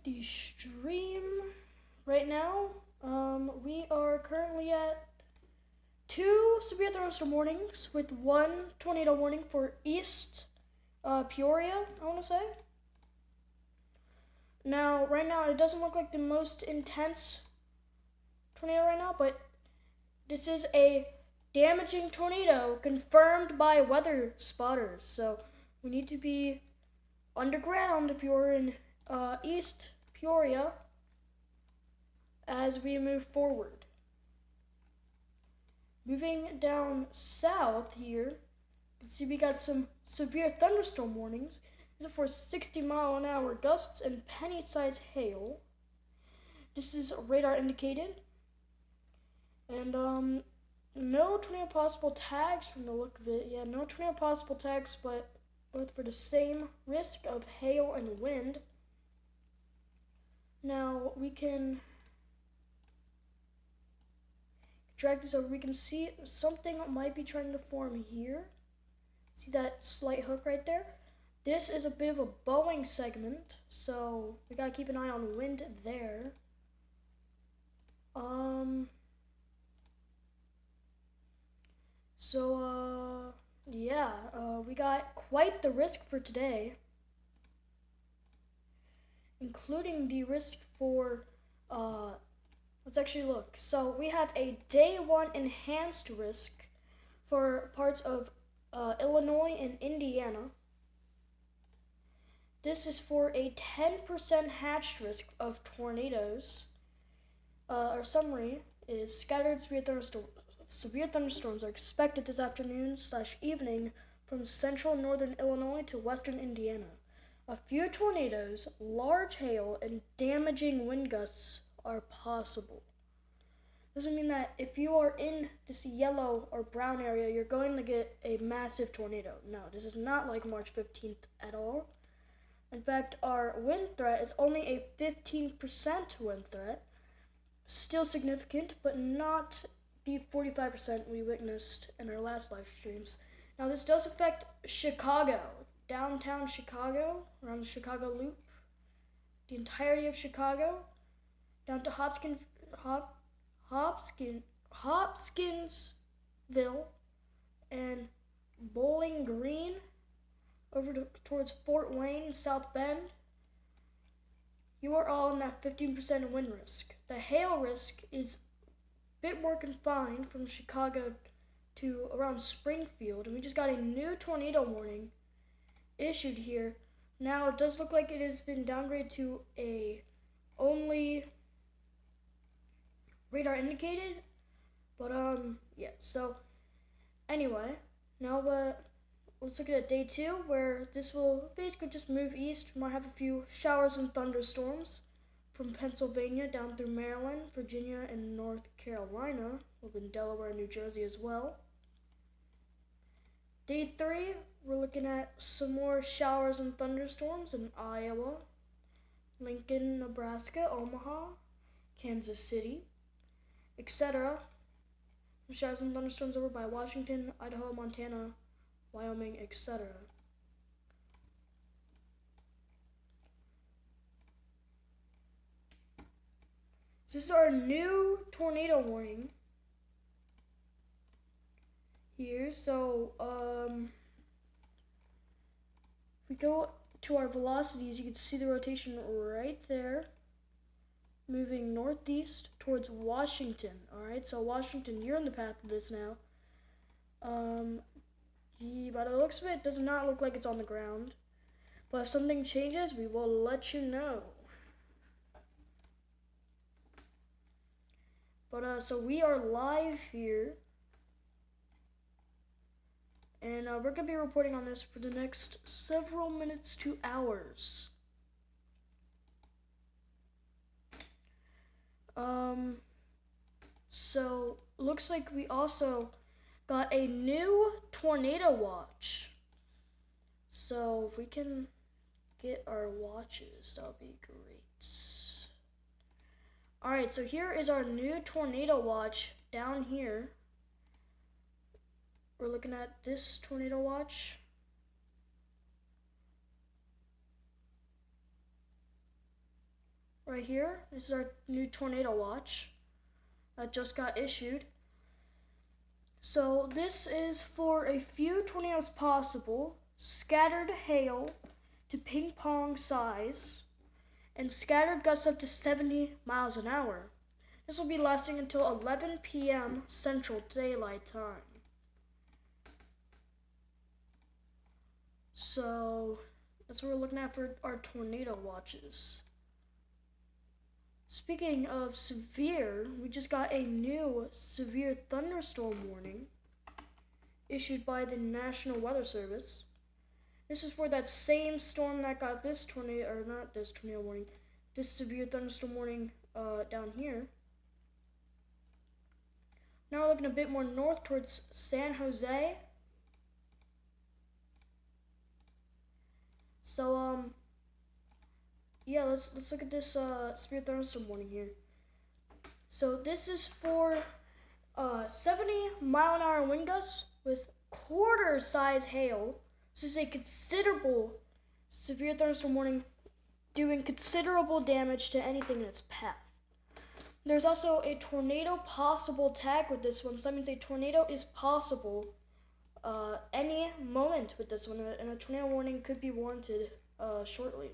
the stream right now. We are currently at 2 severe thunderstorm warnings with 1 tornado warning for East Peoria, I want to say. Now, right now, it doesn't look like the most intense tornado right now, but this is a damaging tornado confirmed by weather spotters. So we need to be underground if you're in East Peoria as we move forward. Moving down south here, you can see we got some severe thunderstorm warnings. These are for 60-mile-an-hour gusts and penny-sized hail. This is radar indicated. And no tornado possible tags from the look of it. Yeah, no tornado possible tags, but both for the same risk of hail and wind. Now we can drag this over. We can see something might be trying to form here. See that slight hook right there? This is a bit of a bowing segment, so we gotta keep an eye on wind there. We got quite the risk for today, including the risk for, let's actually look. So we have a day 1 enhanced risk for parts of Illinois and Indiana. This is for a 10% hatched risk of tornadoes. Our summary is scattered severe thunderstorms are expected this afternoon/evening from central northern Illinois to western Indiana. A few tornadoes, large hail, and damaging wind gusts are possible. Doesn't mean that if you are in this yellow or brown area, you're going to get a massive tornado. No, this is not like March 15th at all. In fact, our wind threat is only a 15% wind threat. Still significant, but not the 45% we witnessed in our last live streams. Now, this does affect Chicago, downtown Chicago, around the Chicago Loop, the entirety of Chicago, down to Hopkinsville, and Bowling Green, over towards Fort Wayne, South Bend. You are all in that 15% wind risk. The hail risk is a bit more confined from Chicago to around Springfield, and we just got a new tornado warning issued here. Now it does look like it has been downgraded to a only radar indicated, but yeah. So anyway, now let's look at day 2, where this will basically just move east. We might have a few showers and thunderstorms from Pennsylvania down through Maryland, Virginia, and North Carolina. We'll be in Delaware and New Jersey as well. Day 3, we're looking at some more showers and thunderstorms in Iowa, Lincoln, Nebraska, Omaha, Kansas City, etc. Showers and thunderstorms over by Washington, Idaho, Montana, Wyoming, etc. This is our new tornado warning here. So if we go to our velocities, you can see the rotation right there, moving northeast towards Washington. All right, so Washington, you're in the path of this now. By the looks of it, it does not look like it's on the ground. But if something changes, we will let you know. But so we are live here. And we're going to be reporting on this for the next several minutes to hours. So looks like we also got a new tornado watch. So if we can get our watches, that'll be great. Alright, so here is our new tornado watch down here. We're looking at this tornado watch. right here. This is our new tornado watch that just got issued. So this is for a few tornadoes possible, scattered hail to ping pong size, and scattered gusts up to 70 miles an hour. This will be lasting until 11 p.m. Central Daylight Time. So that's what we're looking at for our tornado watches. Speaking of severe, we just got a new severe thunderstorm warning issued by the National Weather Service. This is for that same storm that got this tornado, or not this tornado warning, this severe thunderstorm warning down here. Now we're looking a bit more north towards San Jose. So, yeah, let's look at this severe thunderstorm warning here. So this is for 70-mile-an-hour wind gusts with quarter-size hail. This is a considerable severe thunderstorm warning, doing considerable damage to anything in its path. There's also a tornado possible tag with this one, so that means a tornado is possible any moment with this one, and a tornado warning could be warranted shortly.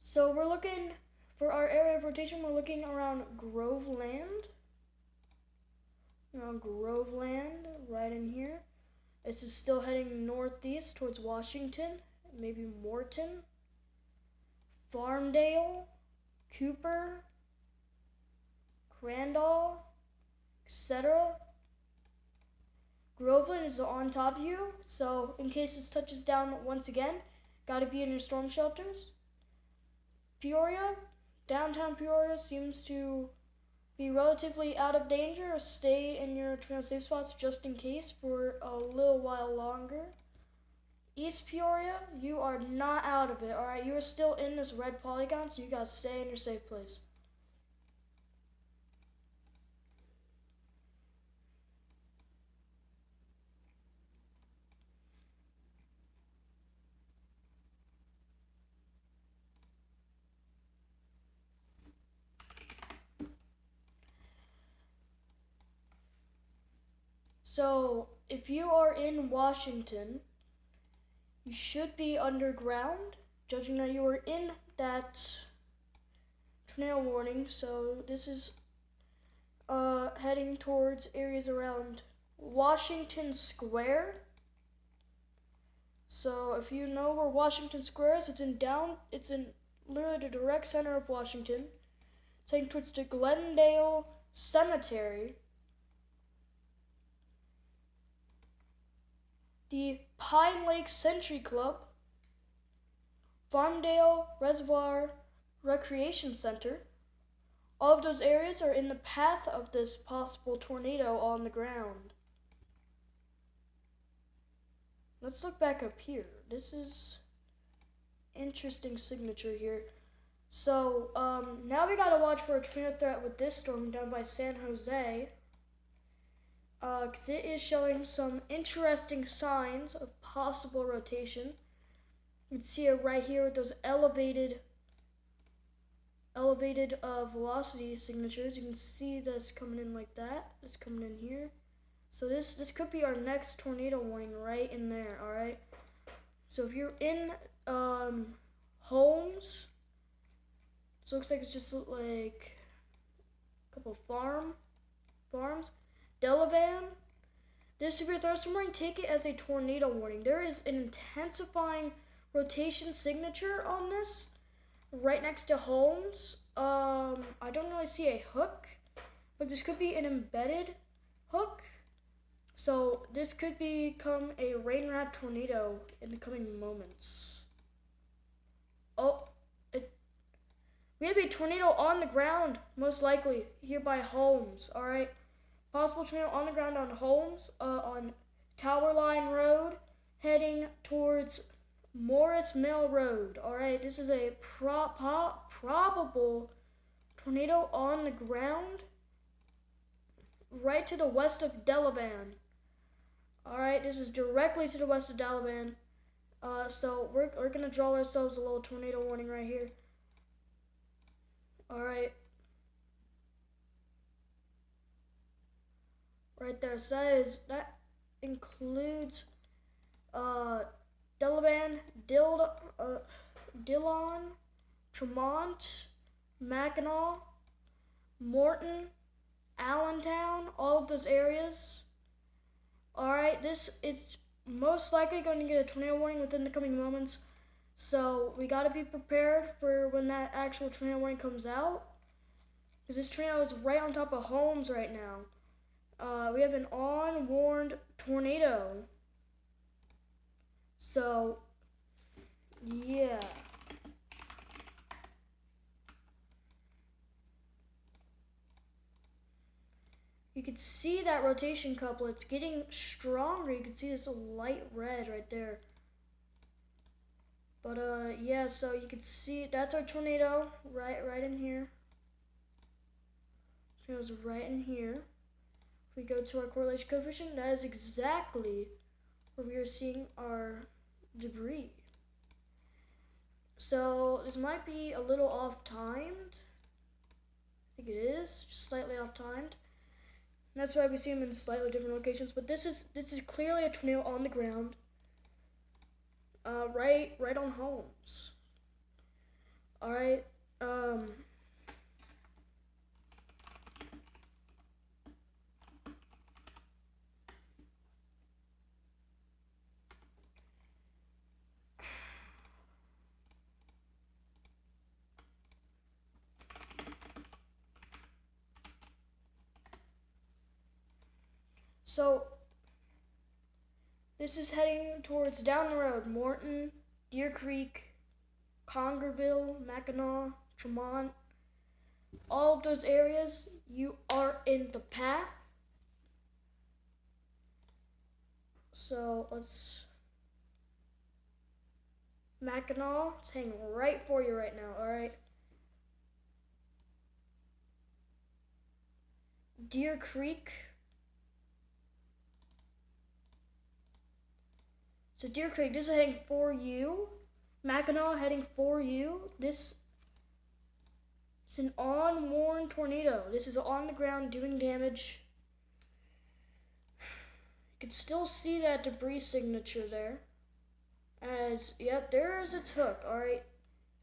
So we're looking, for our area of rotation, we're looking around Groveland. Around Groveland, right in here. This is still heading northeast towards Washington, maybe Morton, Farmdale, Cooper, Crandall, etc. Groveland is on top of you, so in case this touches down once again, gotta be in your storm shelters. Peoria, downtown Peoria seems to be relatively out of danger. Stay in your tornado safe spots just in case for a little while longer. East Peoria, you are not out of it, alright? You are still in this red polygon, so you gotta stay in your safe place. So, if you are in Washington, you should be underground, judging that you are in that tornado warning. So this is heading towards areas around Washington Square. So if you know where Washington Square is, it's in literally the direct center of Washington. It's heading towards the Glendale Cemetery, the Pine Lake Century Club, Farmdale Reservoir Recreation Center. All of those areas are in the path of this possible tornado on the ground. Let's look back up here. This is interesting signature here. So now we gotta watch for a tornado threat with this storm down by San Jose. Because it is showing some interesting signs of possible rotation. You can see it right here with those elevated velocity signatures. You can see this coming in like that. It's coming in here. So this could be our next tornado warning right in there, alright? So if you're in homes, so it looks like it's just like a couple farms. Delavan, this severe thunderstorm warning, take it as a tornado warning. There is an intensifying rotation signature on this right next to homes. I don't really see a hook, but this could be an embedded hook. So this could become a rain rat tornado in the coming moments. Oh, We have a tornado on the ground, most likely, here by Holmes, alright? Possible tornado on the ground on Holmes, on Tower Line Road, heading towards Morris Mill Road, alright? This is a probable tornado on the ground, right to the west of Delavan. Alright, this is directly to the west of Delavan. So we're gonna draw ourselves a little tornado warning right here. Alright. Right there. So that includes Delavan, Dillon, Tremont, Mackinac, Morton, Allentown, all of those areas. Alright, this is most likely going to get a tornado warning within the coming moments. So we got to be prepared for when that actual tornado warning comes out. Because this tornado is right on top of Holmes right now. We have an unwarned tornado. So, yeah. You can see that rotation couple. It's getting stronger. You can see this light red right there. But yeah, so you can see that's our tornado right in here. Tornado's right in here. If we go to our correlation coefficient, that is exactly where we are seeing our debris. So this might be a little off-timed. I think it is, just slightly off-timed. And that's why we see them in slightly different locations. But this is clearly a tornado on the ground. Right on Holmes. Alright, so this is heading towards down the road, Morton, Deer Creek, Congerville, Mackinac, Tremont, all of those areas, you are in the path. So let's, Mackinac, it's hanging right for you right now, alright? Deer Creek. So Deer Creek, this is heading for you. Mackinac heading for you. This is an unwarned tornado. This is on the ground doing damage. You can still see that debris signature there. As, yep, there is its hook. Alright,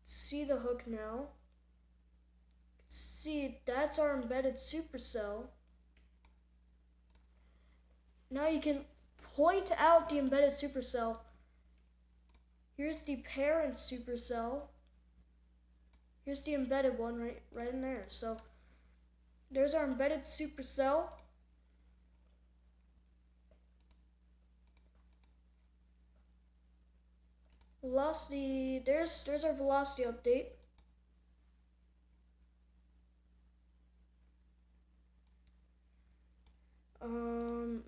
see the hook now. See, that's our embedded supercell. Now you can point out the embedded supercell. Here's the parent supercell. Here's the embedded one right in there. So there's our embedded supercell. Velocity, there's our velocity update. Man.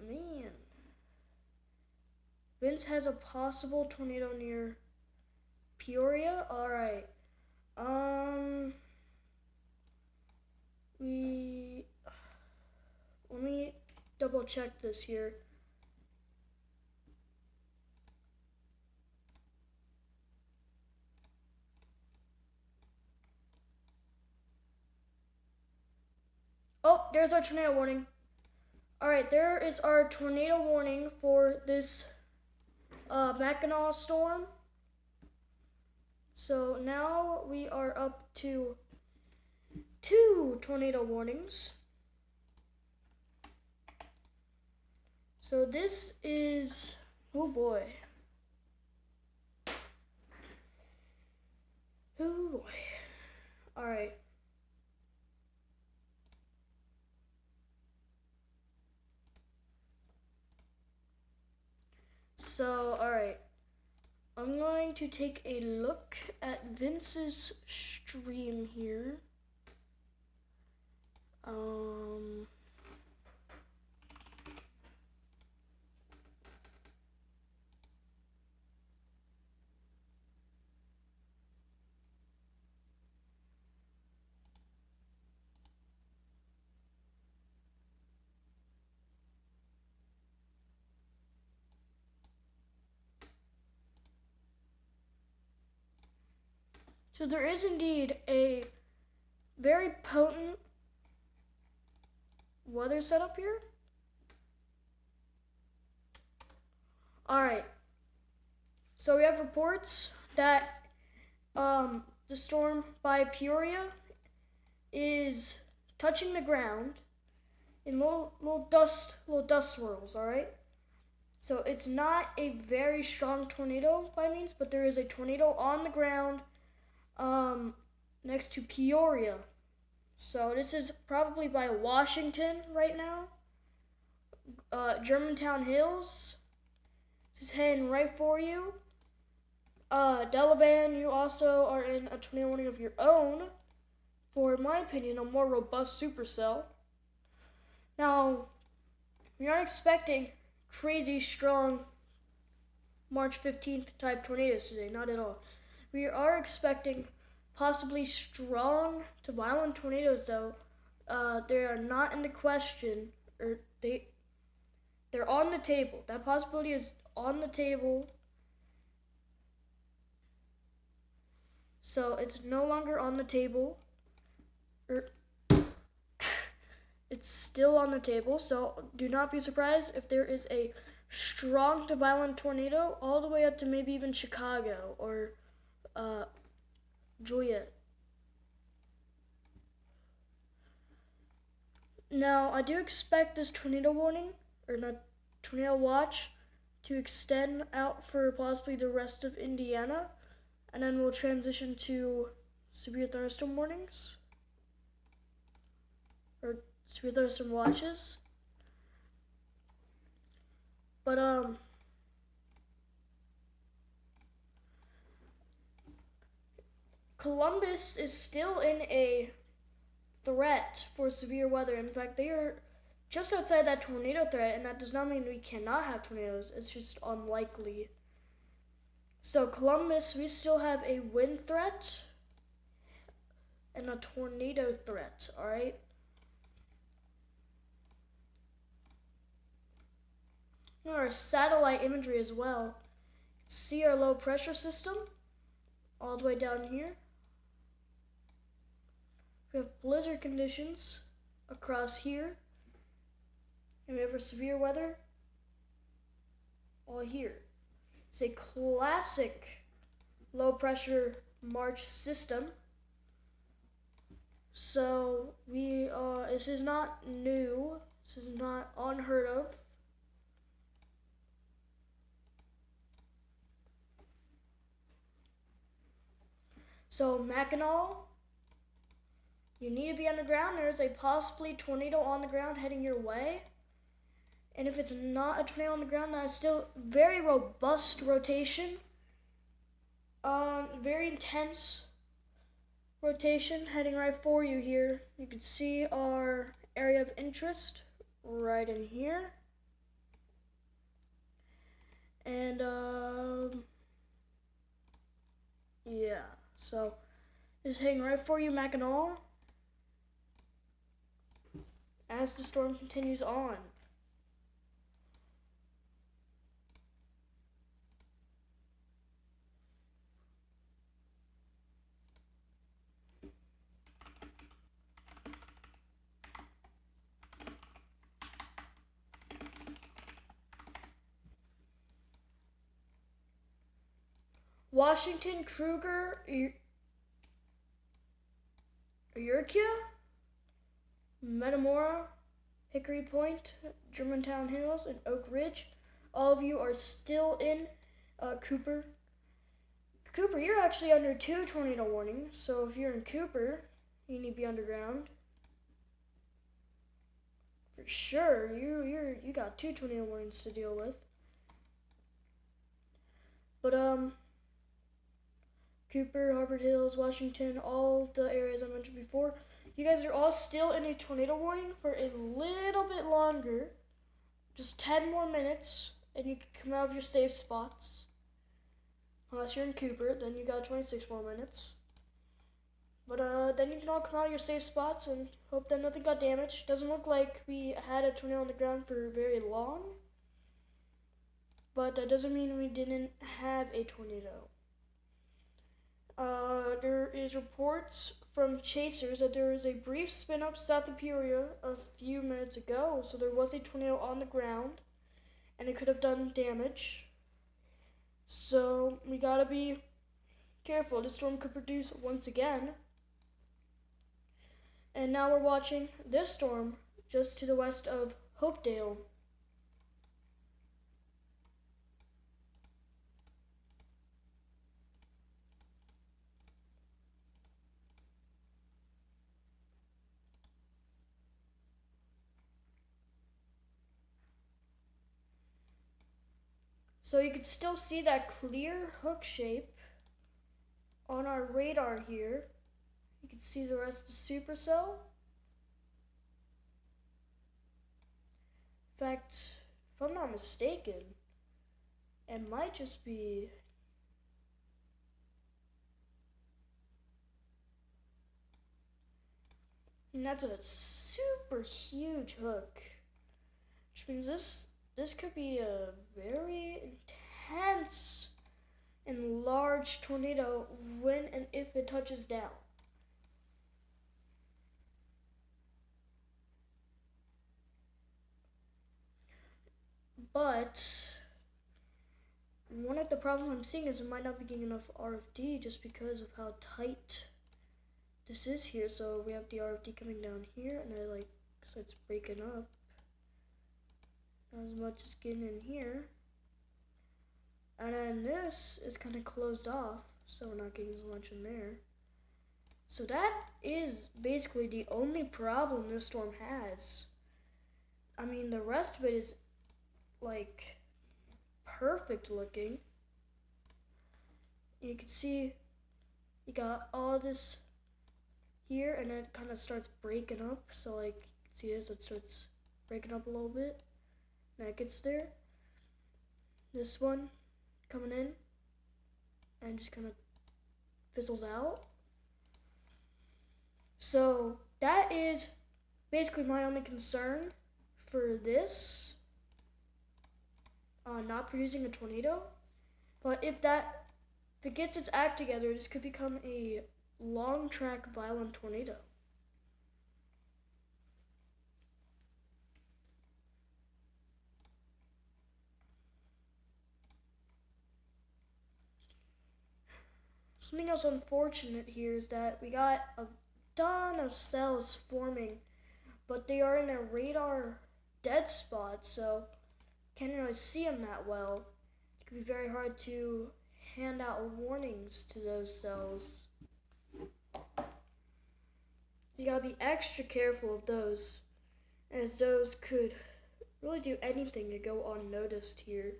Vince has a possible tornado near Peoria. Alright. Let me double check this here. Oh, there's our tornado warning. Alright, there is our tornado warning for this Mackinac storm. So now we are up to 2 tornado warnings. So this is, oh boy. Oh boy. Alright. So, alright. I'm going to take a look at Vince's stream here. So there is indeed a very potent weather setup here. Alright, so we have reports that the storm by Peoria is touching the ground in little dust swirls, alright? So it's not a very strong tornado by means, but there is a tornado on the ground next to Peoria. So this is probably by Washington right now. Germantown Hills. This is heading right for you. Delavan, you also are in a tornado warning of your own. For, in my opinion, a more robust supercell. Now, we aren't expecting crazy strong March 15th type tornadoes today, not at all. We are expecting possibly strong to violent tornadoes, though. They are not in the question, or they're on the table. That possibility is on the table. So it's no longer on the table. It's still on the table, so do not be surprised if there is a strong to violent tornado all the way up to maybe even Chicago or Joliet. Now, I do expect this tornado warning, or not tornado watch, to extend out for possibly the rest of Indiana, and then we'll transition to severe thunderstorm warnings, or severe thunderstorm watches. But Columbus is still in a threat for severe weather. In fact, they are just outside that tornado threat, and that does not mean we cannot have tornadoes. It's just unlikely. So Columbus, we still have a wind threat and a tornado threat, alright? Our satellite imagery as well. See our low pressure system all the way down here. We have blizzard conditions across here. And we have our severe weather all here. It's a classic low pressure March system. So this is not new. This is not unheard of. So Mackinac, you need to be underground. There's a possibly tornado on the ground heading your way. And if it's not a tornado on the ground, that is still very robust rotation. Very intense rotation heading right for you here. You can see our area of interest right in here. And yeah, so it's heading right for you, Mackinac, as the storm continues on. Washington, Kruger, Eureka, Metamora, Hickory Point, Germantown Hills, and Oak Ridge. All of you are still in Cooper. Cooper, you're actually under 2 tornado warnings, so if you're in Cooper, you need to be underground. For sure, you got 2 tornado warnings to deal with. But Cooper, Harvard Hills, Washington, all the areas I mentioned before, you guys are all still in a tornado warning for a little bit longer. Just 10 more minutes, and you can come out of your safe spots. Unless you're in Cooper, then you got 26 more minutes. But then you can all come out of your safe spots and hope that nothing got damaged. Doesn't look like we had a tornado on the ground for very long. But that doesn't mean we didn't have a tornado. There is reports from chasers that there was a brief spin up south of Peoria a few minutes ago. So there was a tornado on the ground, and it could have done damage. So we gotta be careful. This storm could produce once again. And now we're watching this storm just to the west of Hopedale. So you can still see that clear hook shape on our radar here. You can see the rest of supercell. In fact, if I'm not mistaken, it might just be and that's a super huge hook, which means this could be a very intense and large tornado when and if it touches down. But one of the problems I'm seeing is it might not be getting enough RFD just because of how tight this is here. So we have the RFD coming down here, and so it's breaking up. Not as much as getting in here. And then this is kind of closed off, so we're not getting as much in there. So that is basically the only problem this storm has. I mean, the rest of it is like perfect looking. You can see you got all this here, and then it kind of starts breaking up. So like, you can see this, it starts breaking up a little bit. That gets there. This one coming in and just kind of fizzles out. So that is basically my only concern for this. Not producing a tornado. But if it gets its act together, this could become a long track violent tornado. Something else unfortunate here is that we got a ton of cells forming, but they are in a radar dead spot, so can't really see them that well. It can be very hard to hand out warnings to those cells. You gotta be extra careful of those, as those could really do anything to go unnoticed here.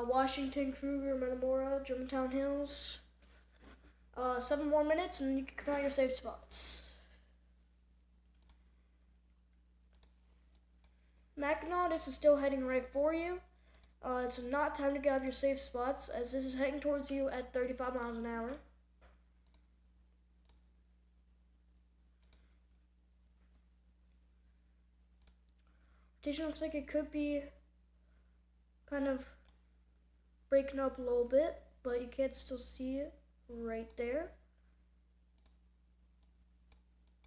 Washington, Kruger, Metamora, Germantown Hills. 7 more minutes and you can come out your safe spots. Mackinac, this is still heading right for you. It's not time to get out of your safe spots, as this is heading towards you at 35 miles an hour. Rotation looks like it could be kind of breaking up a little bit, but you can't still see it right there.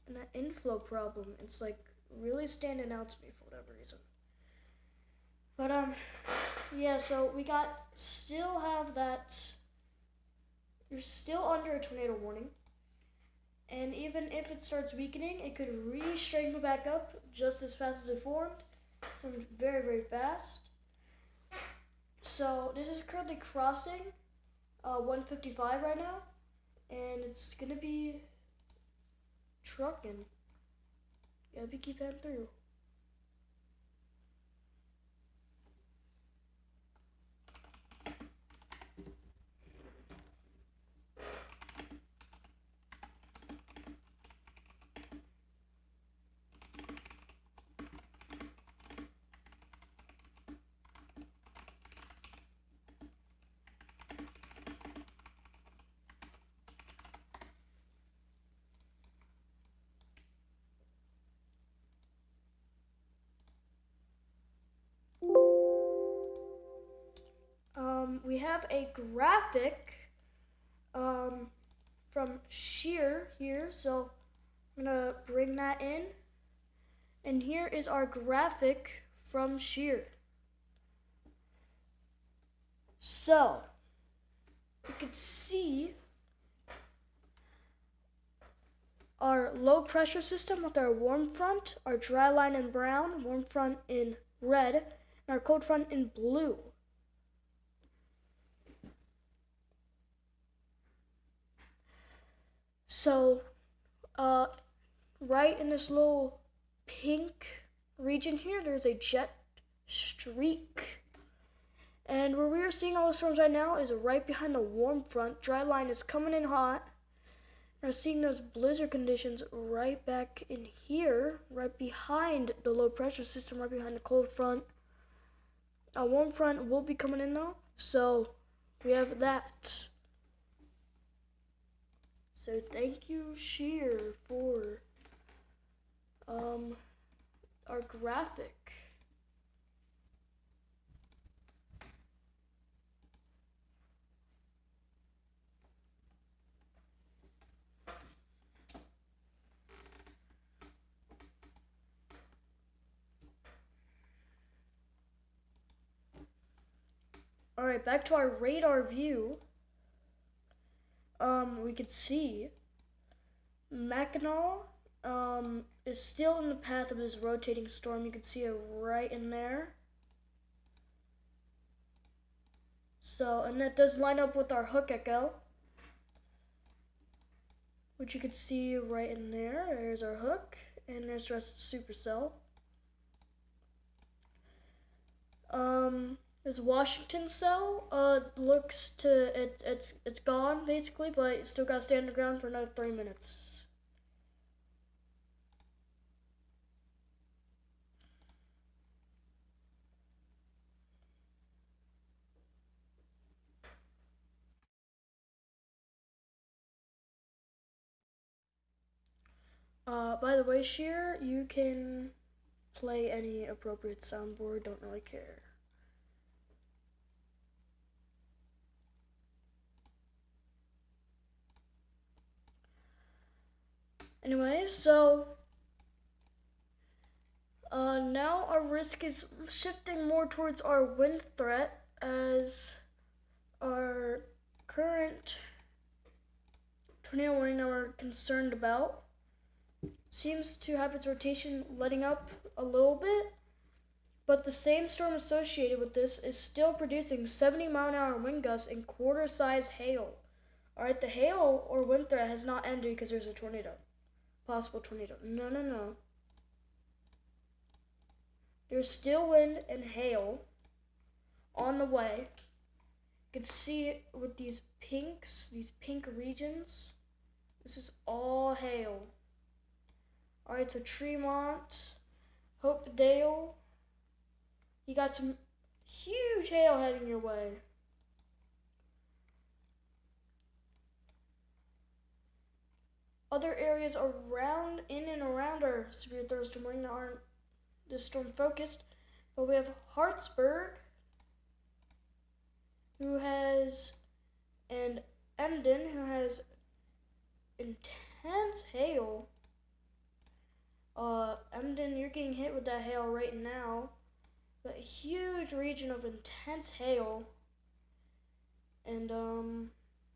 And that inflow problem, it's like really standing out to me for whatever reason. But yeah, so we still have that. You're still under a tornado warning, and even if it starts weakening, it could re-strengthen back up just as fast as it formed. Very, very fast. So this is currently crossing 155 right now, and it's gonna be trucking. Gotta be keep heading through. We have a graphic from Sheer here, so I'm gonna bring that in, and here is our graphic from Sheer. So you can see our low pressure system with our warm front, our dry line in brown, warm front in red, and our cold front in blue. So, right in this little pink region here, there's a jet streak. And where we are seeing all the storms right now is right behind the warm front. Dry line is coming in hot. We're seeing those blizzard conditions right back in here, right behind the low pressure system, right behind the cold front. A warm front will be coming in though, so we have that. So thank you, Sheer, for our graphic. All right, back to our radar view. We could see Mackinac is still in the path of this rotating storm. You can see it right in there. So, and that does line up with our hook echo, which you can see right in there. There's our hook, and there's the rest of the supercell. This Washington cell looks to it's gone basically, but you still gotta stay underground for another 3 minutes. By the way, Sheer, you can play any appropriate soundboard. Don't really care. Anyway, so now our risk is shifting more towards our wind threat, as our current tornado warning that we're concerned about seems to have its rotation letting up a little bit, but the same storm associated with this is still producing 70-mile-an-hour wind gusts and quarter-size hail. Alright, the hail or wind threat has not ended because there's a tornado. Possible tornado. No. There's still wind and hail on the way. You can see it with these pinks, these pink regions. This is all hail. Alright, so Tremont, Hopedale, you got some huge hail heading your way. Other areas around, in and around our severe thunderstorm warning that aren't this storm focused, but we have Hartsburg, who has, and Emden, who has intense hail. Emden, you're getting hit with that hail right now, but a huge region of intense hail. And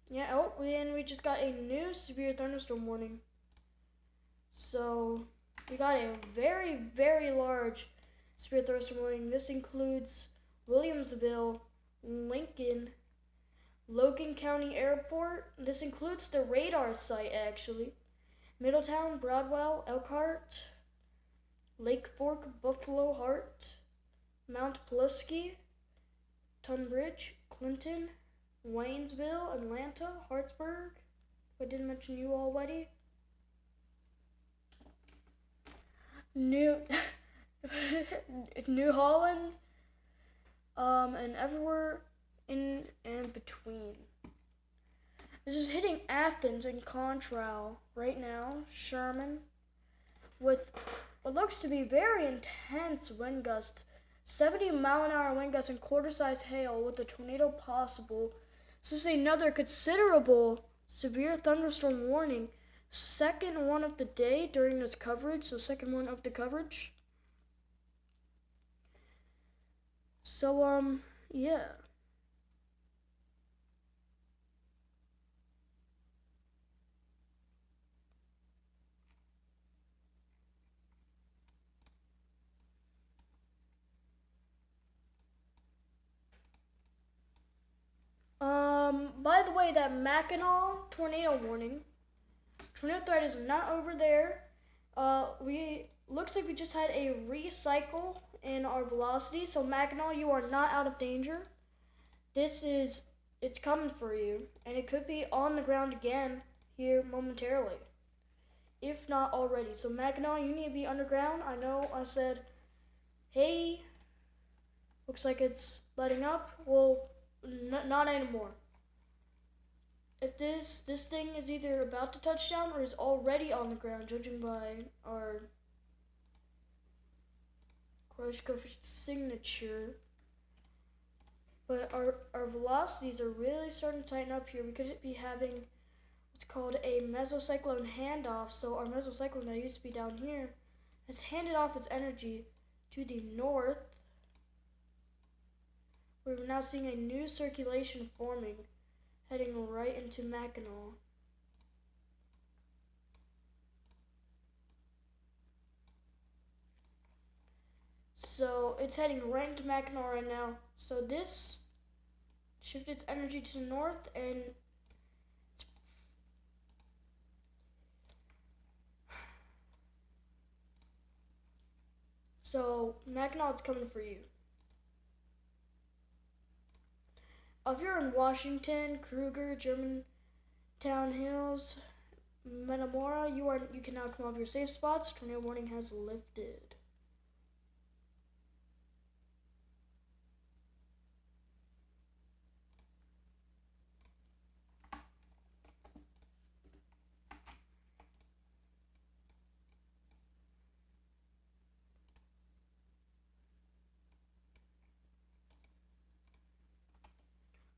yeah, oh, and we just got a new severe thunderstorm warning. So we got a very, very large severe thunderstorm warning. This includes Williamsville, Lincoln, Logan County Airport. This includes the radar site, actually. Middletown, Broadwell, Elkhart, Lake Fork, Buffalo Heart, Mount Pulaski, Tunbridge, Clinton, Waynesville, Atlanta, Hartsburg. I didn't mention you already. New New Holland, and everywhere in and between. This is hitting Athens and Contrail right now, Sherman, with what looks to be very intense wind gusts, 70-mile-an-hour wind gusts and quarter-size hail with a tornado possible. This is another considerable severe thunderstorm warning. Second one of the day during this coverage, so second one of the coverage. So, yeah. By the way, that Mackinac tornado warning, tornado threat is not over there. Looks like we just had a recycle in our velocity. So Mackinac, you are not out of danger. It's coming for you, and it could be on the ground again here momentarily, if not already. So Mackinac, you need to be underground. I know I said, hey, looks like it's letting up. Well, not anymore. If this thing is either about to touch down or is already on the ground, judging by our crash coefficient signature. But our velocities are really starting to tighten up here. We could be having what's called a mesocyclone handoff. So our mesocyclone that used to be down here has handed off its energy to the north. We're now seeing a new circulation forming, heading right into Mackinac. So it's heading right into Mackinac right now. So this shifted its energy to the north, and so Mackinac's coming for you. If you're in Washington, Kruger, Germantown Hills, Metamora, you can now come off your safe spots. Tornado warning has lifted.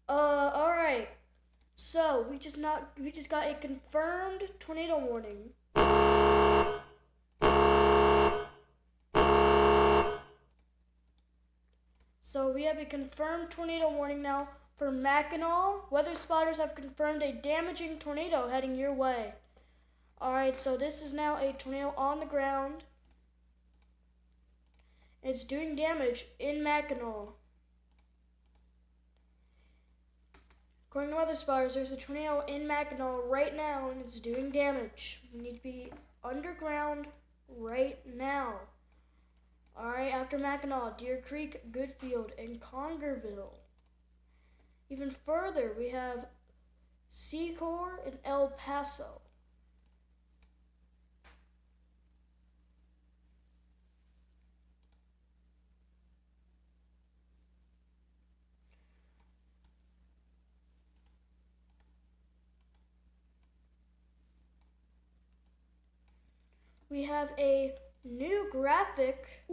Alright. So we just got a confirmed tornado warning. So we have a confirmed tornado warning now for Mackinac. Weather spotters have confirmed a damaging tornado heading your way. Alright, so this is now a tornado on the ground. It's doing damage in Mackinac. According to weather spotters, there's a tornado in Mackinac right now, and it's doing damage. We need to be underground right now. Alright, after Mackinac, Deer Creek, Goodfield, and Congerville. Even further, we have Secor and El Paso. We have a new graphic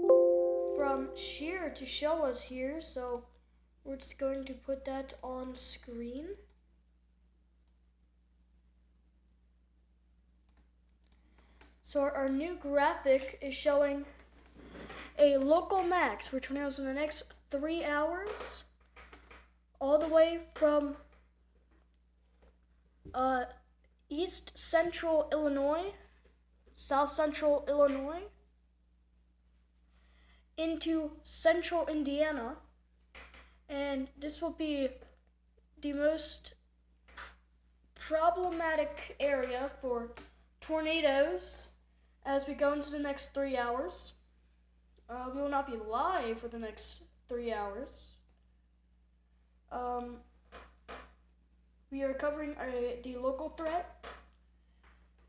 from Shear to show us here, so we're just going to put that on screen. So our new graphic is showing a local max for tornadoes in the next 3 hours, all the way from east central Illinois, south central Illinois, into central Indiana, and this will be the most problematic area for tornadoes as we go into the next 3 hours. We will not be live for the next 3 hours. We are covering the local threat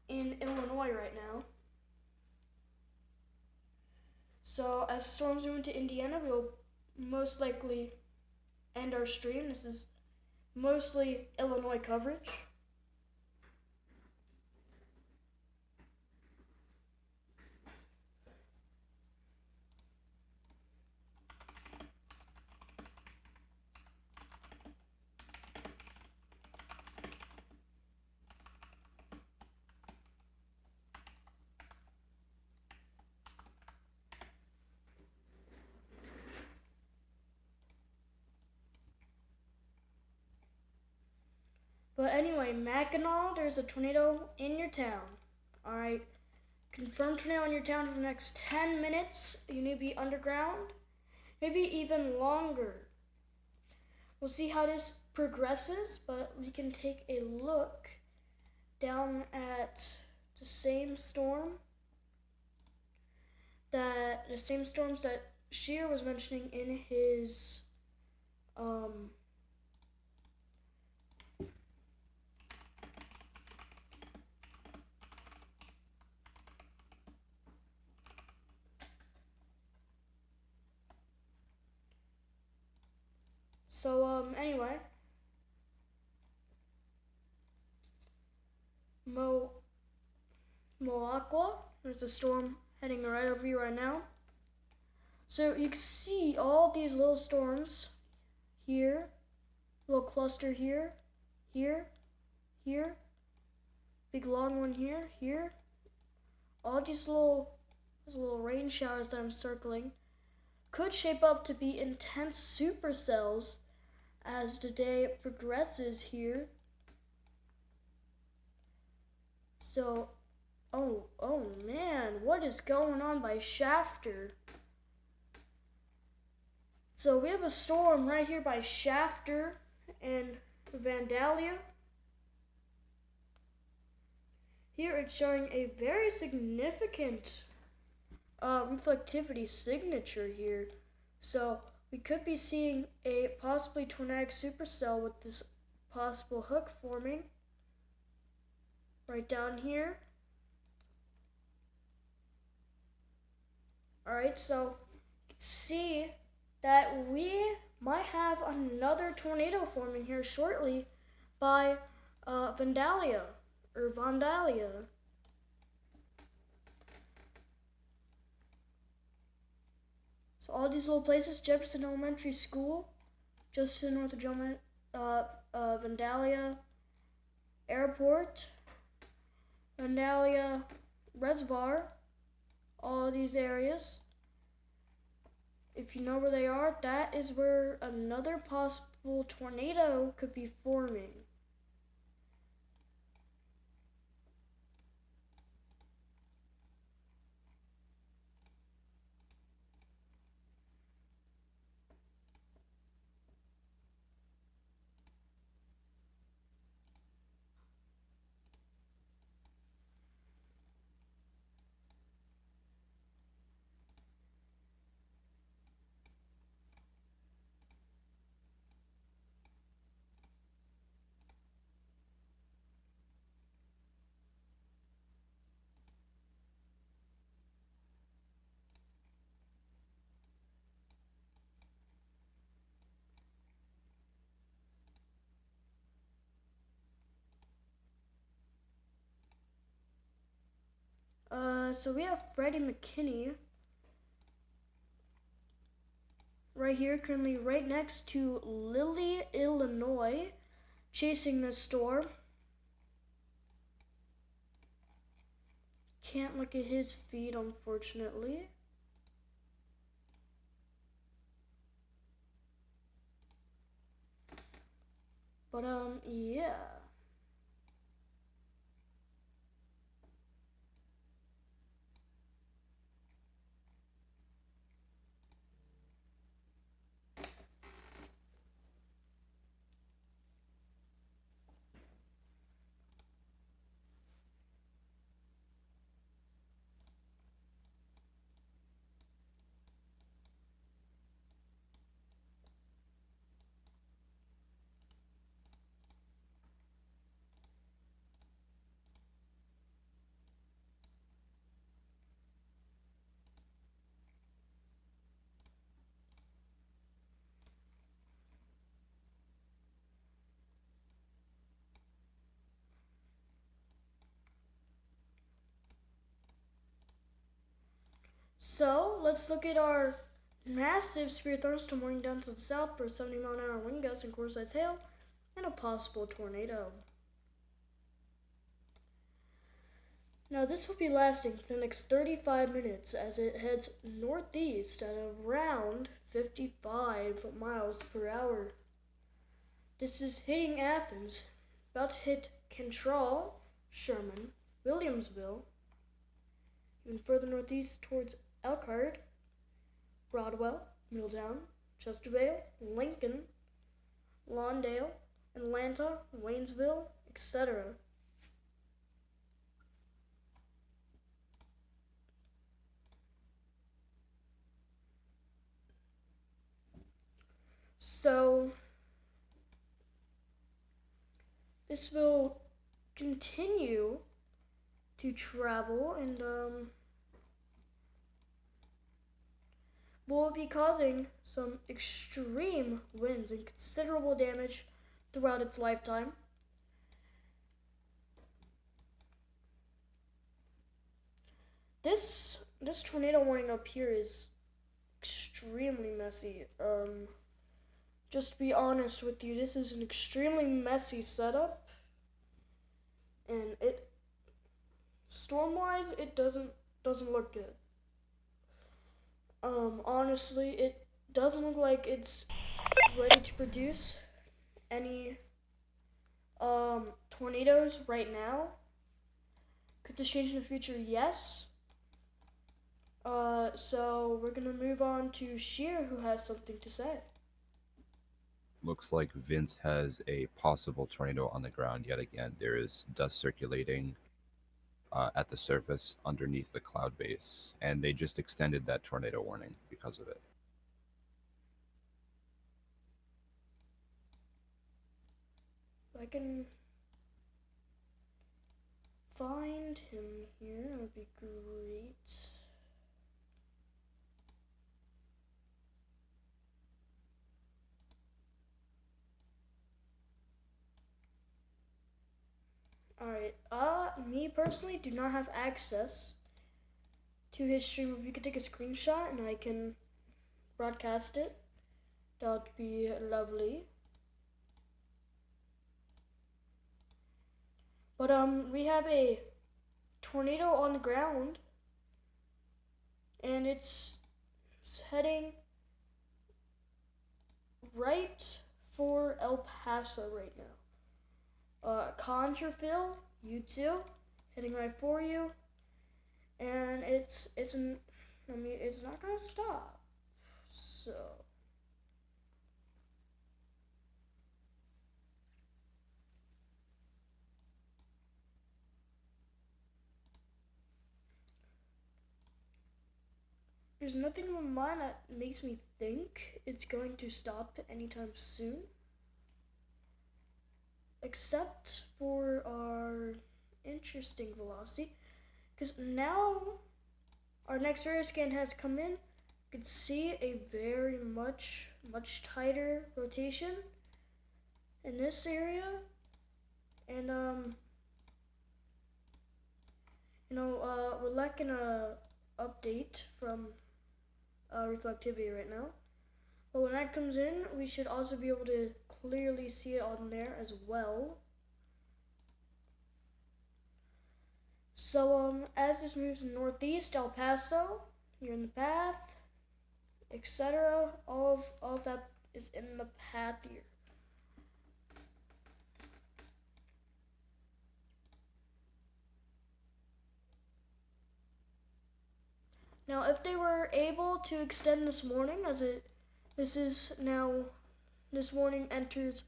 in Illinois right now. So as storms move into Indiana, we will most likely end our stream. This is mostly Illinois coverage. But anyway, Mackinac, there's a tornado in your town. Alright, confirmed tornado in your town for the next 10 minutes. You need to be underground, maybe even longer. We'll see how this progresses, but we can take a look down at the same storms that Shear was mentioning in his anyway, Moaqua, there's a storm heading right over you right now. So you can see all these little storms here, little cluster here, here, here, big long one here, here. All these little rain showers that I'm circling could shape up to be intense supercells as the day progresses here. So, oh man, what is going on by Shafter? So we have a storm right here by Shafter and Vandalia. Here it's showing a very significant reflectivity signature here. So we could be seeing a possibly tornadic supercell with this possible hook forming right down here. Alright, so you can see that we might have another tornado forming here shortly by Vandalia. So all these little places, Jefferson Elementary School, just to the north of Vandalia Airport, Vandalia Reservoir, all of these areas. If you know where they are, that is where another possible tornado could be forming. So we have Freddie McKinney right here, currently right next to Lilly, Illinois, chasing this storm. Can't look at his feed, unfortunately. But yeah. So let's look at our massive severe thunderstorm warning down to the south for 70-mile-an-hour wind gusts and quarter-sized hail and a possible tornado. Now this will be lasting for the next 35 minutes as it heads northeast at around 55 miles per hour. This is hitting Athens, about to hit Cantrell, Sherman, Williamsville, even further northeast towards Elkhart, Broadwell, Middletown, Chestervale, Lincoln, Lawndale, Atlanta, Waynesville, etc. So this will continue to travel and will be causing some extreme winds and considerable damage throughout its lifetime. This tornado warning up here is extremely messy. Just to be honest with you, this is an extremely messy setup, and storm-wise, it doesn't look good. Honestly, it doesn't look like it's ready to produce any tornadoes right now. Could this change in the future? Yes. So we're gonna move on to Sheer, who has something to say. Looks like Vince has a possible tornado on the ground yet again. There is dust circulating at the surface underneath the cloud base, and they just extended that tornado warning because of it. If I can find him here, that would be great. Alright, me personally do not have access to his stream. If you could take a screenshot and I can broadcast it, that would be lovely. But we have a tornado on the ground, and it's heading right for El Paso right now. Conjureville, you too, heading right for you, and it's not gonna stop. So there's nothing in my mind that makes me think it's going to stop anytime soon, except for our interesting velocity, because now our next radar scan has come in. You can see a very much tighter rotation in this area, and we're lacking a update from reflectivity right now, but when that comes in, we should also be able to clearly see it on there as well. So as this moves northeast, El Paso, you're in the path, etc. All of that is in the path here. Now, if they were able to extend this warning, this warning enters,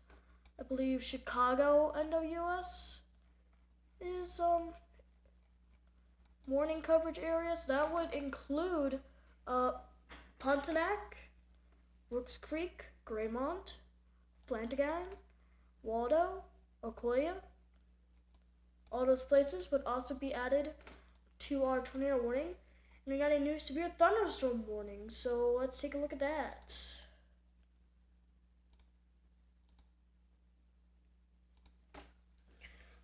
I believe, Chicago NWS is warning coverage areas. That would include Pontiac, Rooks Creek, Graymont, Flanagan, Waldo, Ocoya. All those places would also be added to our tornado warning. And we got a new severe thunderstorm warning, so let's take a look at that.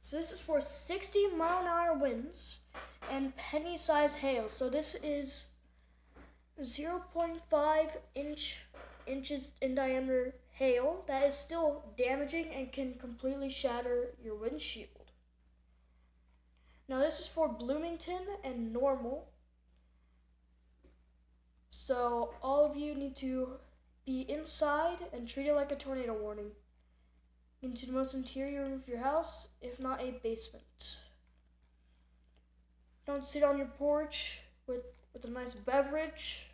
So this is for 60-mile-an-hour winds and penny-sized hail. So this is 0.5 inches in diameter hail that is still damaging and can completely shatter your windshield. Now this is for Bloomington and normal. So all of you need to be inside and treat it like a tornado warning. Into the most interior room of your house, if not a basement. Don't sit on your porch with a nice beverage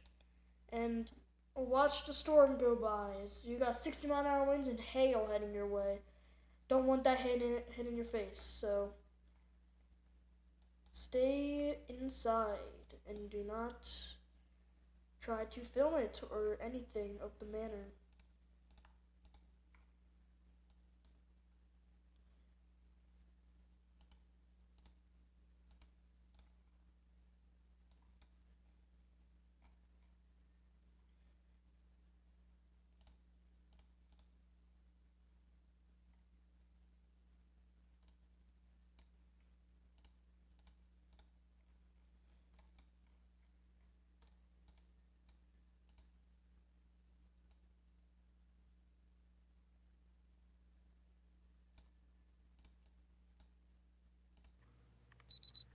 and watch the storm go by. You got 60-mile-an-hour winds and hail heading your way. Don't want that hitting your face, so stay inside and do not try to film it or anything of the manner.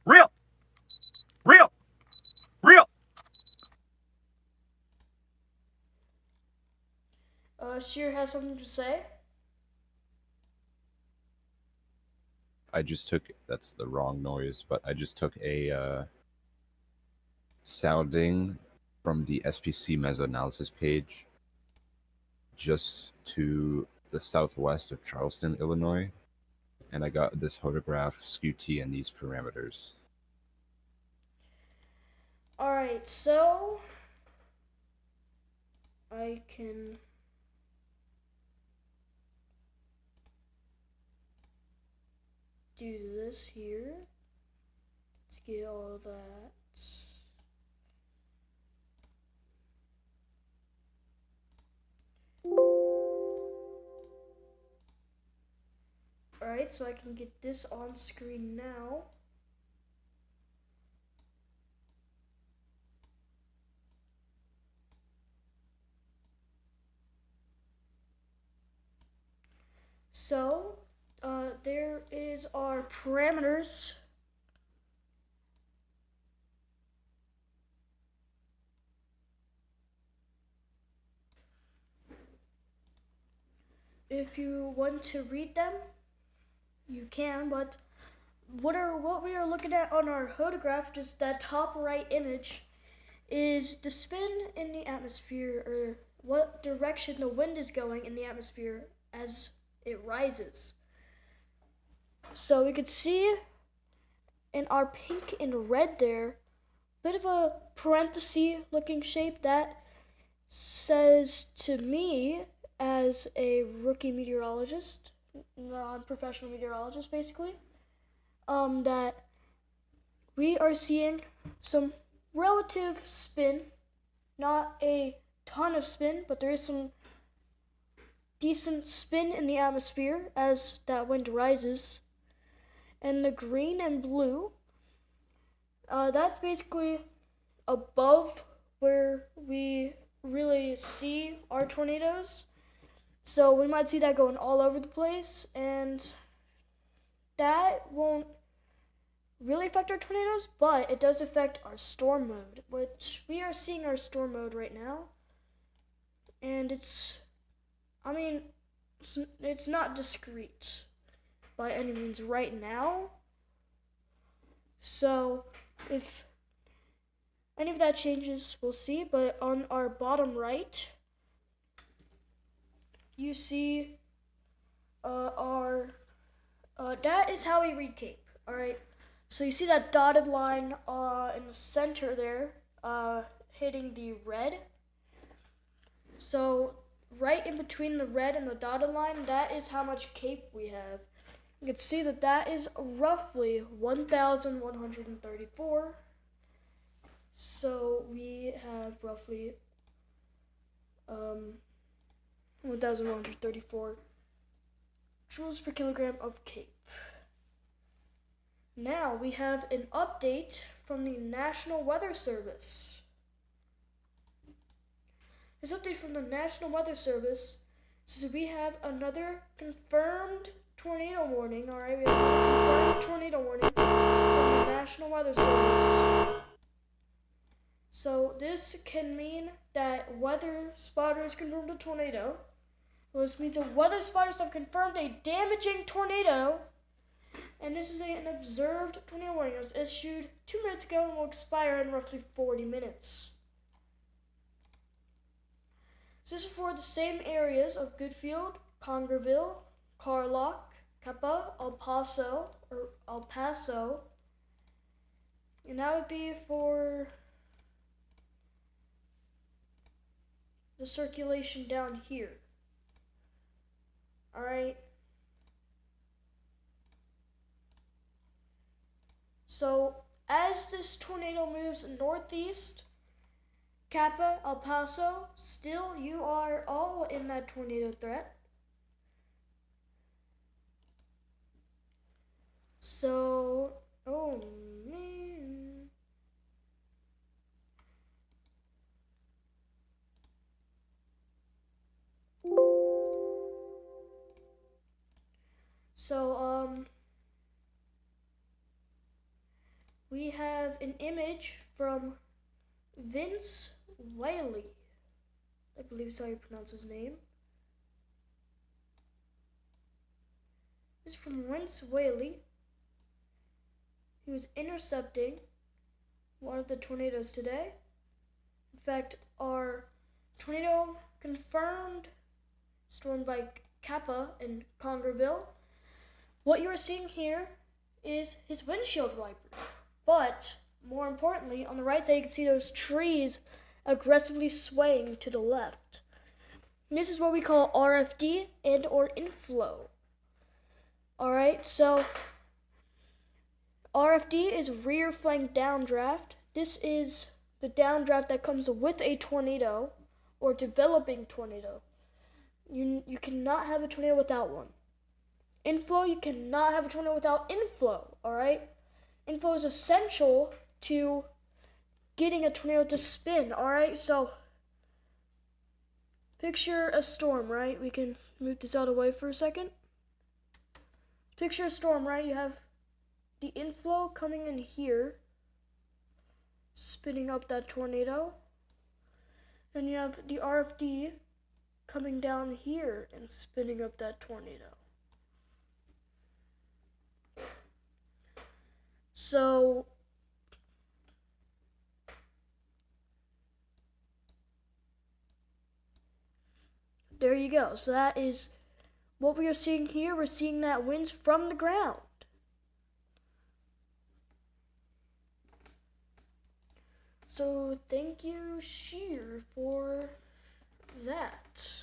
Real! Real! Real! Sheer has something to say. I just took, that's the wrong noise, but I just took a sounding from the SPC mesoanalysis page just to the southwest of Charleston, Illinois, and I got this photograph, SKUT, and these parameters. Alright, so I can do this here. Let's get all of that. Alright, so I can get this on screen now. So, there is our parameters. If you want to read them, you can, but what we are looking at on our photograph, just that top right image, is the spin in the atmosphere, or what direction the wind is going in the atmosphere as it rises. So we could see in our pink and red there, bit of a parenthesis looking shape that says to me, as a rookie meteorologist, non-professional meteorologist basically, that we are seeing some relative spin, not a ton of spin, but there is some decent spin in the atmosphere as that wind rises. And the green and blue, that's basically above where we really see our tornadoes. So we might see that going all over the place, and that won't really affect our tornadoes, but it does affect our storm mode, which we are seeing our storm mode right now. And it's not discrete by any means right now. So if any of that changes, we'll see. But on our bottom right, you see that is how we read CAPE. All right. So you see that dotted line in the center there, hitting the red. So right in between the red and the dotted line, that is how much CAPE we have. You can see that that is roughly 1,134. So we have roughly 1,134 joules per kilogram of CAPE. Now we have an update from the National Weather Service. This update from the National Weather Service says we have another confirmed tornado warning. All right, we have another confirmed tornado warning from the National Weather Service. So this can mean that weather spotters confirmed a tornado. Well, this means that weather spotters have confirmed a damaging tornado. And this is an observed tornado warning. It was issued 2 minutes ago and will expire in roughly 40 minutes. So this is for the same areas of Goodfield, Congerville, Carlock, Kappa, El Paso, and that would be for the circulation down here. Alright. So as this tornado moves northeast, Kappa, El Paso, still you are all in that tornado threat. So, oh man. So, we have an image from Vince Whaley, I believe is how you pronounce his name. This is from Vince Whaley. He was intercepting one of the tornadoes today. In fact, our tornado confirmed stormed by Kappa in Congerville. What you are seeing here is his windshield wiper. But more importantly, on the right side, you can see those trees aggressively swaying to the left. And this is what we call RFD and or inflow. All right, so RFD is rear flank downdraft. This is the downdraft that comes with a tornado or developing tornado. You cannot have a tornado without one. Inflow, you cannot have a tornado without inflow, all right? Inflow is essential to getting a tornado to spin, all right? So picture a storm, right? We can move this out of the way for a second. Picture a storm, right? You have the inflow coming in here, spinning up that tornado. And you have the RFD coming down here and spinning up that tornado. So there you go. So that is what we are seeing here. We're seeing that winds from the ground. So thank you, Sheer, for that.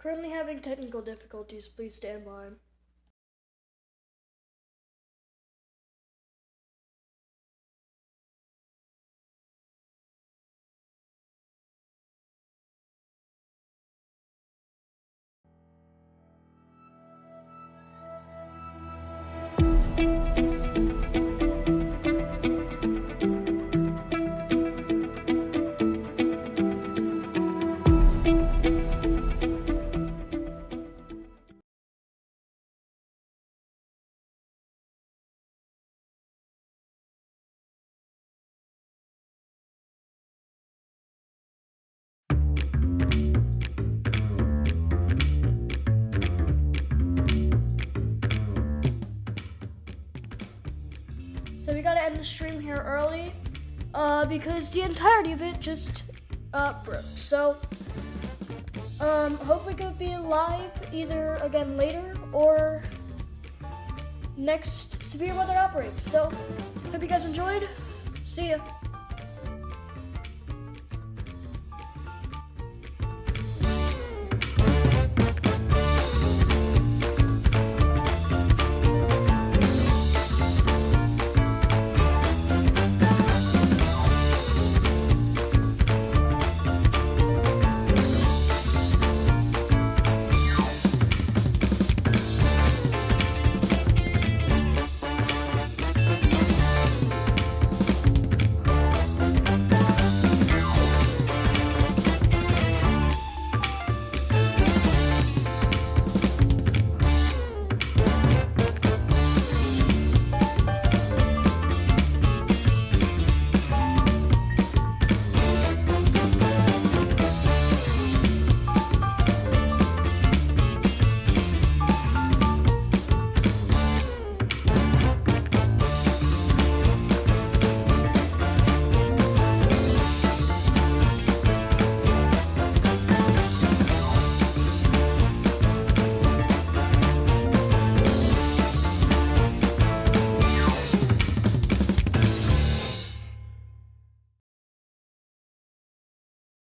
Currently having technical difficulties. Please stand by. So we gotta end the stream here early, because the entirety of it just broke. So hopefully could be live either again later or next severe weather outbreak. So hope you guys enjoyed. See ya.